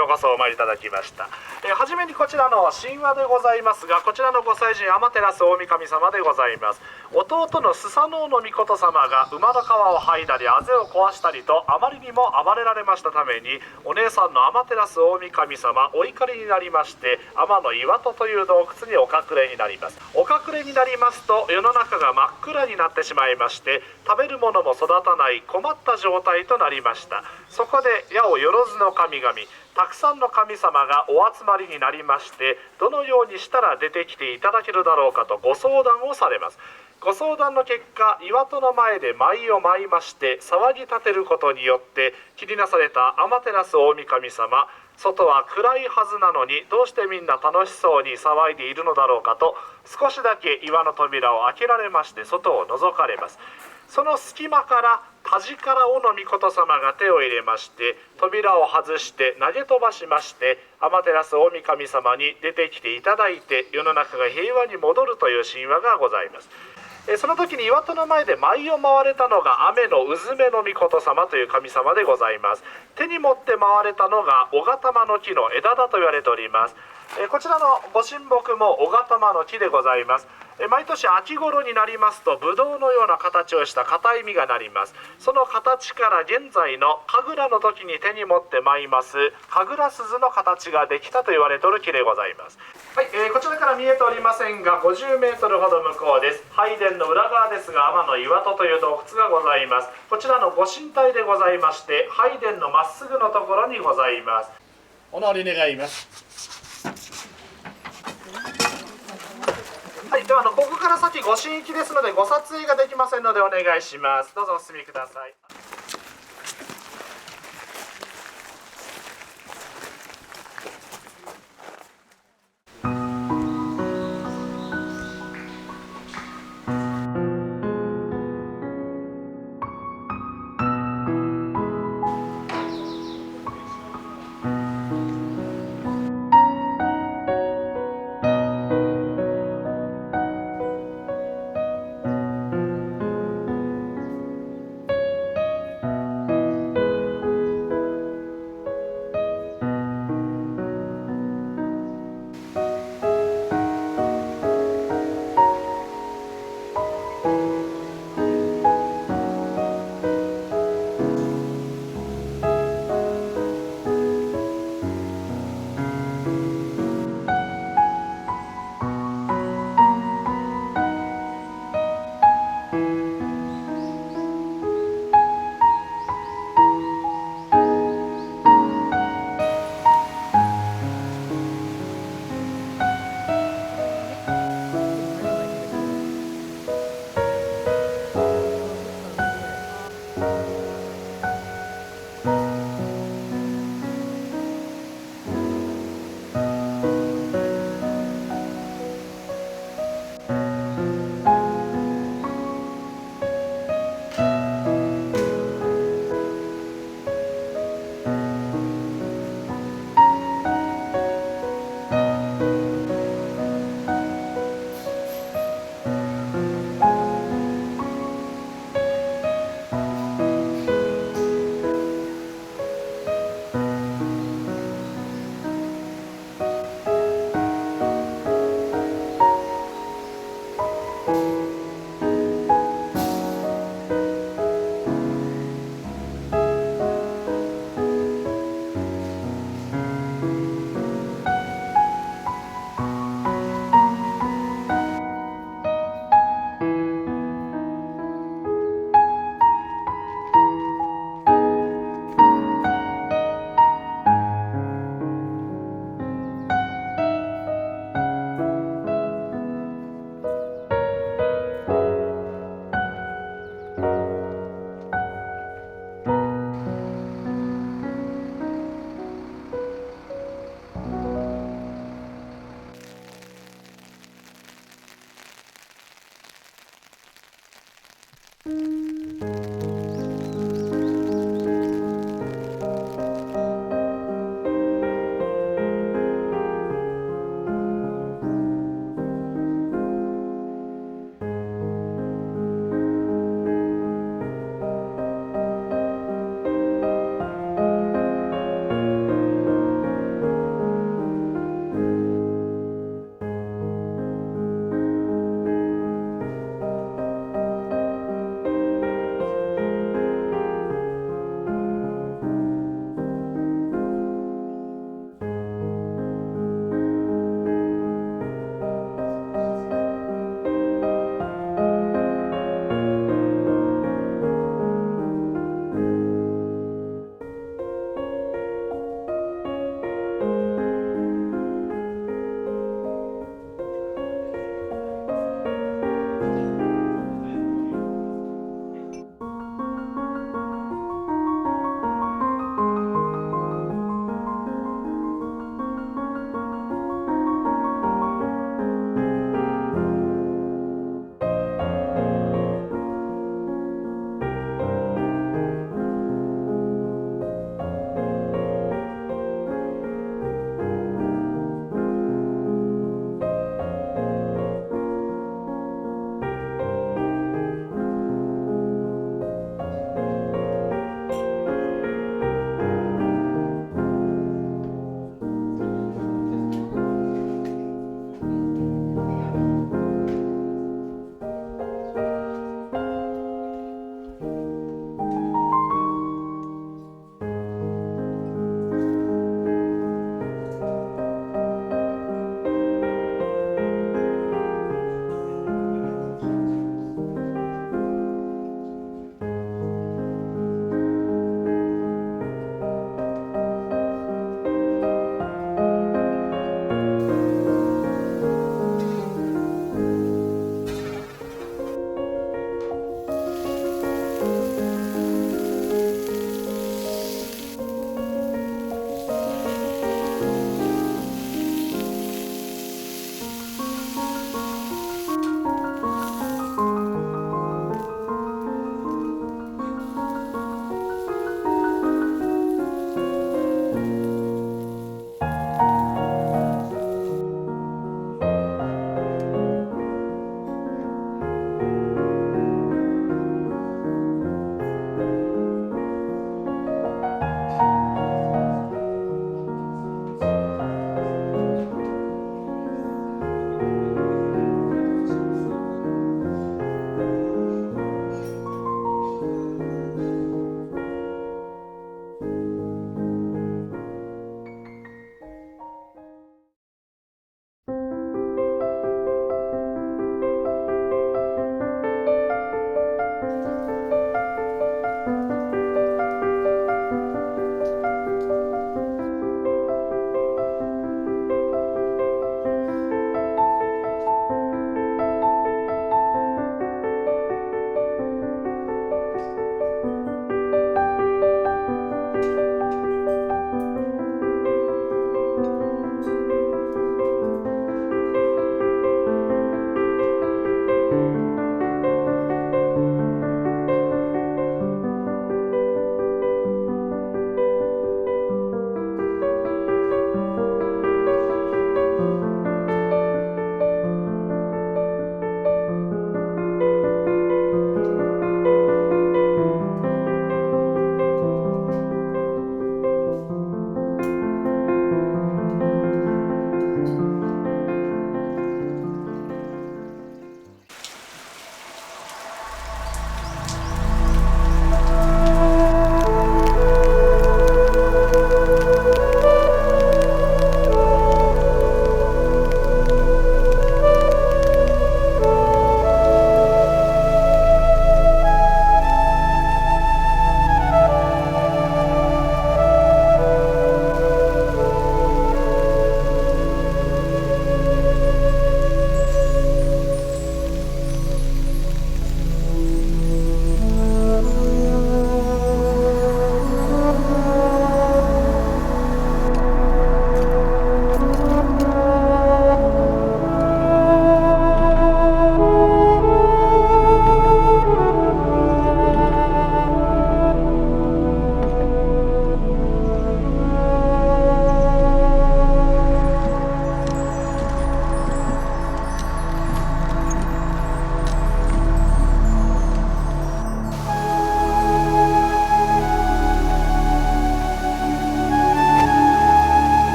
ようこそお参りいただきました。はじめにこちらの神話でございますが、こちらのご祭神天照大神様でございます。弟のスサノオノミコト様が馬の皮を剥いだりあぜを壊したりとあまりにも暴れられましたために、お姉さんの天照大神様お怒りになりまして、Amano-Iwatoという洞窟にお隠れになります。お隠れになりますと世の中が真っ暗になってしまいまして、食べるものも育たない困った状態となりました。そこで八百万の神々、たくさんの神様がお集まりになりまして、どのようにしたら出てきていただけるだろうかとご相談をされます。ご相談の結果、岩戸の前で舞を舞いまして騒ぎ立てることによって気になされた天照大神様、外は暗いはずなのにどうしてみんな楽しそうに騒いでいるのだろうかと、少しだけ岩の扉を開けられまして外を覗かれます。その隙間から田力尾の御事様が手を入れまして、扉を外して投げ飛ばしまして、天照大神様に出てきていただいて世の中が平和に戻るという神話がございます。その時に岩戸の前で舞を舞われたのが雨のうずめの御事様という神様でございます。手に持って舞われたのが小頭の木の枝だと言われております。こちらのご神木も小頭の木でございます。毎年秋頃になりますとブドウのような形をした硬い実がなります。その形から現在の神楽の時に手に持って舞います神楽鈴の形ができたと言われておる木でございます。はい、こちらから見えておりませんが50メートルほど向こうです。拝殿の裏側ですが天の岩戸という洞窟がございます。こちらのご神体でございまして拝殿のまっすぐのところにございます。お直り願います。はい、ではここから先ご神域ですのでご撮影ができませんのでお願いします。どうぞお進みください。